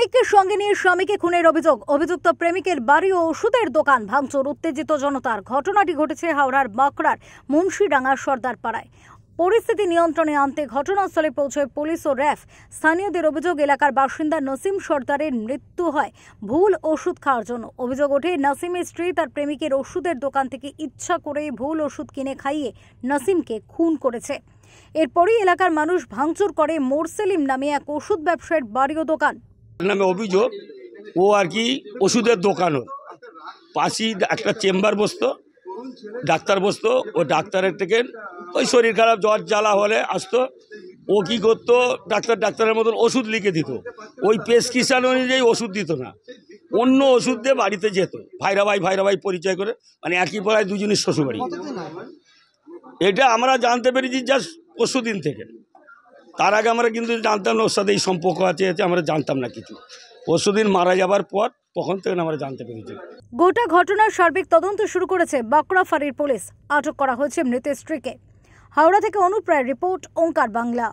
প্রেমিককে সঙ্গে নিয়ে স্বামীকে খুনের অভিযোগ। অভিযুক্ত প্রেমিকের বাড়ি ও ওষুধের দোকান ভাঙচুর। উত্তেজিত জনতার। ঘটনাটি ঘটেছে হাওড়ার বাঁকড়ার মুন্সিডাঙ্গা সর্দার পাড়ায়। পরিস্থিতি নিয়ন্ত্রণে আনতে ঘটনাস্থলে পৌঁছয় পুলিশ ও র্যাফ। স্থানীয়দের অভিযোগ, এলাকার বাসিন্দা নসিম সর্দারের মৃত্যু হয় ভুল ওষুধ খাওয়ার জন্য। অভিযোগ ওঠে, নসিমের স্ত্রী তার প্রেমিকের ওষুধের দোকান থেকে ইচ্ছা করে ভুল ওষুধ কিনে খাইয়ে নসিমকে খুন করেছে। এরপরই এলাকার মানুষ ভাঙচুর করে মোরসেলিম নামে এক ওষুধ ব্যবসায়ীর বাড়ি ও দোকান। নামে অভিযোগ, ও আর কি ওষুধের দোকানও পাশেই একটা চেম্বার বসতো, ডাক্তার বসতো। ও ডাক্তারের থেকে ওই শরীর খারাপ জ্বর জ্বালা হলে আসতো। ও কী করতো, ডাক্তারের মতন ওষুধ লিখে দিত। ওই প্রেসক্রিপশন অনুযায়ী ওষুধ দিত না, অন্য ওষুধ দিয়ে বাড়িতে যেত। ভাইরা ভাই পরিচয় করে, মানে একই পাড়ায় দুজনের শ্বশুরবাড়ি। এটা আমরা জানতে পেরেছি জাস্ট পরশুদিন থেকে। তার আগে আমরা কিন্তু জানতাম না ওর সাথে এই সম্পর্ক আছে, আমরা জানতাম না কিছু। পরশুদিন মারা যাবার পর তখন থেকে আমরা জানতে পেরেছি। গোটা ঘটনার সার্বিক তদন্ত শুরু করেছে বাঁকড়া ফাঁড়ির পুলিশ। আটক করা হয়েছে মৃতের স্ত্রীকে। হাওড়া থেকে অনুপ রায়ের রিপোর্ট, ওঙ্কার বাংলা।